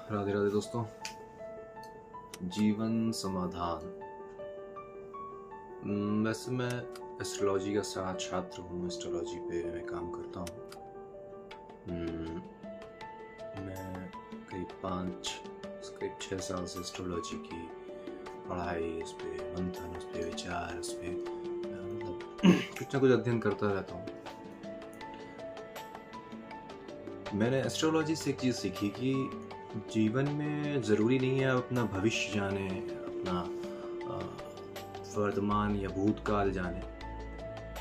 राधे राधे दोस्तों। जीवन समाधान। वैसे मैं एस्ट्रोलॉजी का छात्र हूँ। एस्ट्रोलॉजी पे मैं काम करता हूँ। मैं करीब 6 साल से एस्ट्रोलॉजी की पढ़ाई, उस पर मंथन, उस पर विचार, उस पर मतलब कुछ ना कुछ अध्ययन करता रहता हूँ। मैंने एस्ट्रोलॉजी से एक चीज़ सीखी कि जीवन में ज़रूरी नहीं है आप अपना भविष्य जाने, अपना वर्तमान या भूतकाल जाने।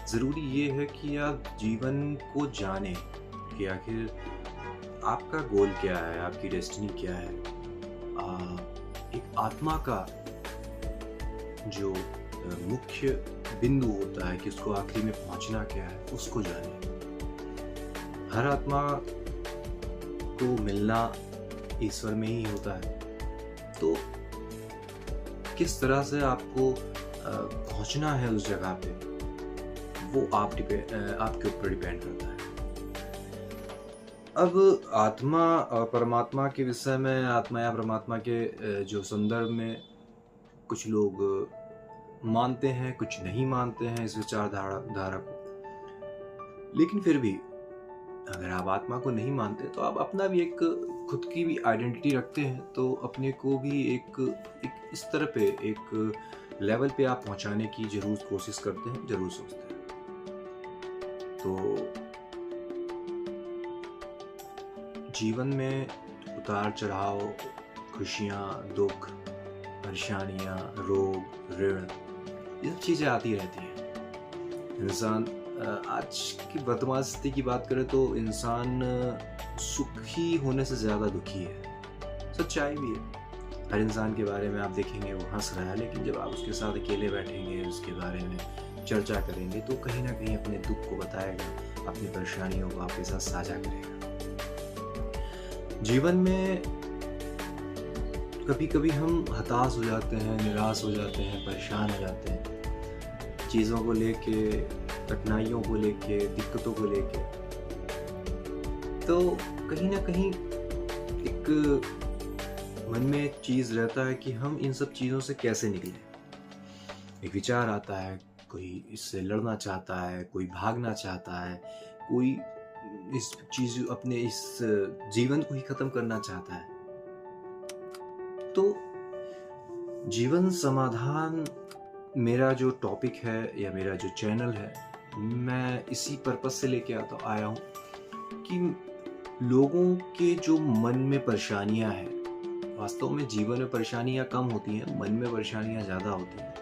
ज़रूरी ये है कि आप जीवन को जाने कि आखिर आपका गोल क्या है, आपकी डेस्टिनी क्या है। एक आत्मा का जो मुख्य बिंदु होता है कि उसको आखिरी में पहुंचना क्या है, उसको जाने। हर आत्मा को मिलना ईश्वर में ही होता है, तो किस तरह से आपको पहुंचना है उस जगह पे, वो आपके ऊपर डिपेंड करता है। अब आत्मा और परमात्मा के विषय में, आत्मा या परमात्मा के जो संदर्भ में कुछ लोग मानते हैं, कुछ नहीं मानते हैं इस विचारधारा को। लेकिन फिर भी अगर आप आत्मा को नहीं मानते तो आप अपना भी एक खुद की भी आइडेंटिटी रखते हैं, तो अपने को भी एक इस तरह पे एक लेवल पे आप पहुंचाने की जरूर कोशिश करते हैं, जरूर सोचते हैं। तो जीवन में उतार चढ़ाव, खुशियाँ, दुख, परेशानियाँ, रोग, ऋण, ये सब चीज़ें आती रहती हैं। इंसान आज की वर्तमान स्थिति की बात करें तो इंसान सुखी होने से ज़्यादा दुखी है। सच्चाई भी है। हर इंसान के बारे में आप देखेंगे वो हंस रहा है, लेकिन जब आप उसके साथ अकेले बैठेंगे, उसके बारे में चर्चा करेंगे, तो कहीं ना कहीं अपने दुख को बताएगा, अपनी परेशानियों को आपके साथ साझा करेगा। जीवन में कभी कभी हम हताश हो जाते हैं, निराश हो जाते हैं, परेशान हो जाते हैं चीज़ों को लेके, कठिनाइयों को लेके, दिक्कतों को लेके। तो कहीं ना कहीं एक मन में एक चीज़ रहता है कि हम इन सब चीज़ों से कैसे निकलें। एक विचार आता है, कोई इससे लड़ना चाहता है, कोई भागना चाहता है, कोई इस चीज़ अपने इस जीवन को ही ख़त्म करना चाहता है। तो जीवन समाधान मेरा जो टॉपिक है या मेरा जो चैनल है, मैं इसी पर्पस से लेके आया हूँ कि लोगों के जो मन में परेशानियाँ हैं, वास्तव में जीवन में परेशानियाँ कम होती हैं, मन में परेशानियाँ ज़्यादा होती हैं,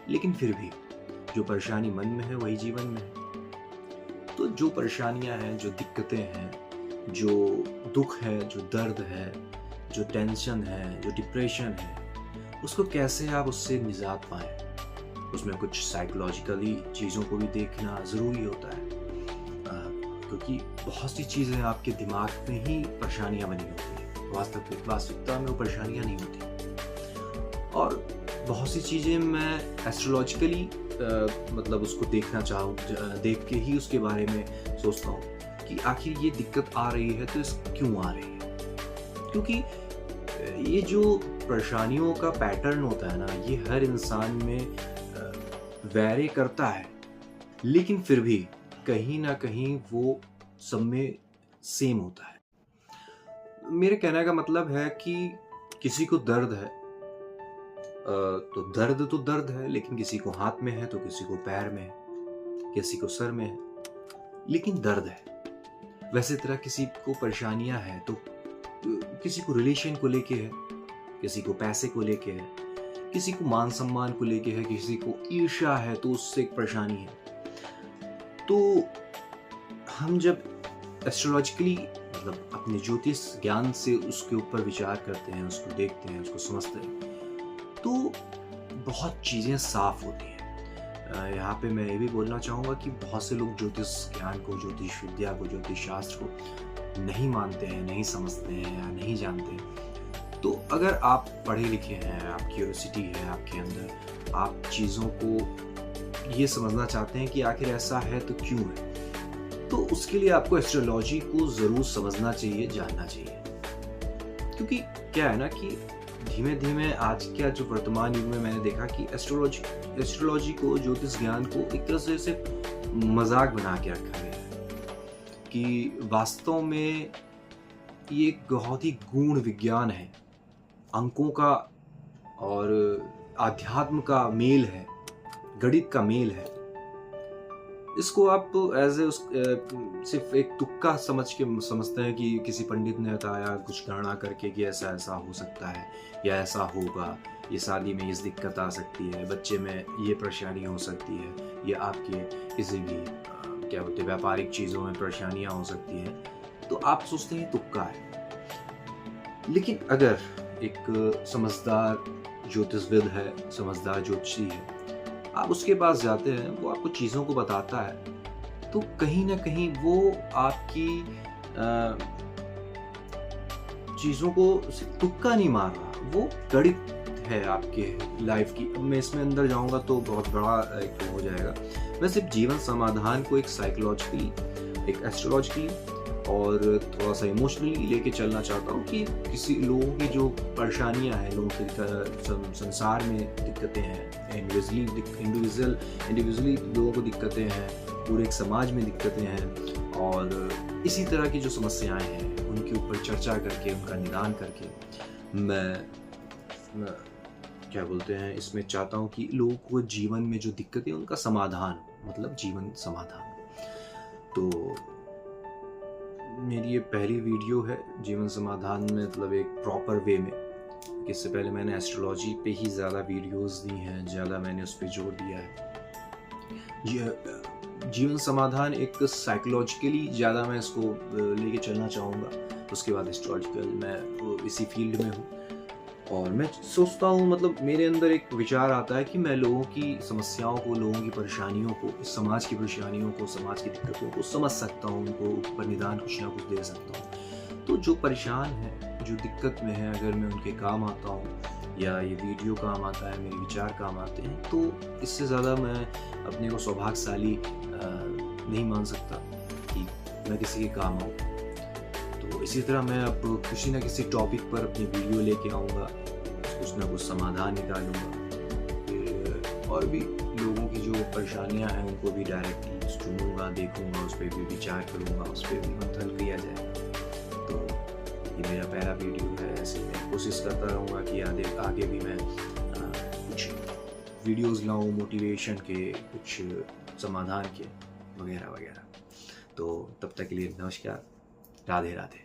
लेकिन फिर भी जो परेशानी मन में है वही जीवन में है। तो जो परेशानियाँ हैं, जो दिक्कतें हैं, जो दुख है, जो दर्द है, जो टेंशन है, जो डिप्रेशन है, उसको कैसे आप उससे निजात पाएं। उसमें कुछ साइकोलॉजिकली चीज़ों को भी देखना ज़रूरी होता है, क्योंकि बहुत सी चीज़ें आपके दिमाग में ही परेशानियाँ बनी होती हैं। वास्तविकता में वो परेशानियाँ नहीं होती। और बहुत सी चीज़ें मैं एस्ट्रोलॉजिकली मतलब उसको देख के ही उसके बारे में सोचता हूँ कि आखिर ये दिक्कत आ रही है तो क्यों आ रही है। क्योंकि ये जो परेशानियों का पैटर्न होता है ना, ये हर इंसान में वैरी करता है, लेकिन फिर भी कहीं ना कहीं वो सब में सेम होता है। मेरे कहने का मतलब है कि किसी को दर्द है तो दर्द है, लेकिन किसी को हाथ में है, तो किसी को पैर में है, किसी को सर में है, लेकिन दर्द है। वैसे तरह किसी को परेशानियां हैं तो किसी को रिलेशन को लेके है, किसी को पैसे को लेके है, किसी को मान सम्मान को लेके है, किसी को ईर्ष्या है तो उससे एक परेशानी है। तो हम जब एस्ट्रोलॉजिकली मतलब अपने ज्योतिष ज्ञान से उसके ऊपर विचार करते हैं, उसको देखते हैं, उसको समझते हैं, तो बहुत चीज़ें साफ होती हैं। यहाँ पे मैं ये भी बोलना चाहूँगा कि बहुत से लोग ज्योतिष ज्ञान को, ज्योतिष विद्या को, ज्योतिष शास्त्र को नहीं मानते हैं, नहीं समझते हैं या नहीं जानते हैं। तो अगर आप पढ़े लिखे हैं, आप क्यूरियोसिटी है आपके अंदर, आप चीज़ों को ये समझना चाहते हैं कि आखिर ऐसा है तो क्यों है, तो उसके लिए आपको एस्ट्रोलॉजी को ज़रूर समझना चाहिए, जानना चाहिए। क्योंकि क्या है ना कि धीमे धीमे आज का जो वर्तमान युग में मैंने देखा कि एस्ट्रोलॉजी को, ज्योतिष ज्ञान को एक तरह से सिर्फ मजाक बना के रखा गया है कि वास्तव में ये एक बहुत ही गूढ़ विज्ञान है। अंकों का और आध्यात्म का मेल है, गणित का मेल है। इसको आप एज ए सिर्फ एक तुक्का समझते हैं कि किसी पंडित ने बताया कुछ गणना करके कि ऐसा ऐसा हो सकता है या ऐसा होगा, ये शादी में इस दिक्कत आ सकती है, बच्चे में ये परेशानी हो सकती है, या आपके किसी भी क्या बोलते हैं व्यापारिक चीज़ों में परेशानियां हो सकती हैं, तो आप सोचते हैं तुक्का है। लेकिन अगर एक समझदार ज्योतिषविद है, समझदार ज्योतिषी है, आप उसके पास जाते हैं, वो आपको चीज़ों को बताता है, तो कहीं ना कहीं वो आपकी चीज़ों को सिर्फ तुक्का नहीं मार रहा, वो गणित है आपके लाइफ की। अब मैं इसमें अंदर जाऊंगा तो बहुत बड़ा एक हो जाएगा। मैं सिर्फ जीवन समाधान को एक साइकोलॉजिकली, एक एस्ट्रोलॉजिकली और थोड़ा सा इमोशनली लेके चलना चाहता हूँ कि किसी लोगों की जो परेशानियाँ हैं, लोगों के संसार में दिक्कतें हैं, इंडिविजुअली लोगों को दिक्कतें हैं, पूरे एक समाज में दिक्कतें हैं, और इसी तरह की जो समस्याएं हैं उनके ऊपर चर्चा करके, उनका निदान करके मैं क्या बोलते हैं इसमें चाहता हूँ कि लोगों को जीवन में जो दिक्कतें उनका समाधान, मतलब जीवन समाधान। तो मेरी ये पहली वीडियो है जीवन समाधान में, मतलब एक प्रॉपर वे में। इससे पहले मैंने एस्ट्रोलॉजी पे ही ज़्यादा वीडियोस दी हैं, ज़्यादा मैंने उस पर जोर दिया है। जीवन समाधान एक साइकोलॉजिकली ज़्यादा मैं इसको लेके चलना चाहूँगा। उसके बाद एस्ट्रोलॉजिकल, मैं इसी फील्ड में हूँ और मैं सोचता हूँ, मतलब मेरे अंदर एक विचार आता है कि मैं लोगों की समस्याओं को, लोगों की परेशानियों को, समाज की परेशानियों को, समाज की दिक्कतों को समझ सकता हूँ, उनको ऊपर निदान कुछ ना कुछ दे सकता हूँ। तो जो परेशान है, जो दिक्कत में है, अगर मैं उनके काम आता हूँ या ये वीडियो काम आता है, मेरे विचार काम आते हैं, तो इससे ज़्यादा मैं अपने को सौभाग्यशाली नहीं मान सकता कि मैं किसी के काम आऊँ। तो इसी तरह मैं अब किसी न किसी टॉपिक पर अपनी वीडियो लेके आऊँगा, कुछ ना कुछ समाधान निकालूंगा, फिर और भी लोगों की जो परेशानियां हैं उनको भी डायरेक्टली सुनूंगा, देखूंगा, उस पर भी विचार करूंगा, उस पर भी मंथन किया जाएगा। तो ये मेरा पहला वीडियो है। ऐसे मैं कोशिश करता रहूँगा कि आगे भी मैं कुछ वीडियोज़ लाऊँ, मोटिवेशन के, कुछ समाधान के, वगैरह वगैरह। तो तब तक के लिए नमस्कार, राधे राधे।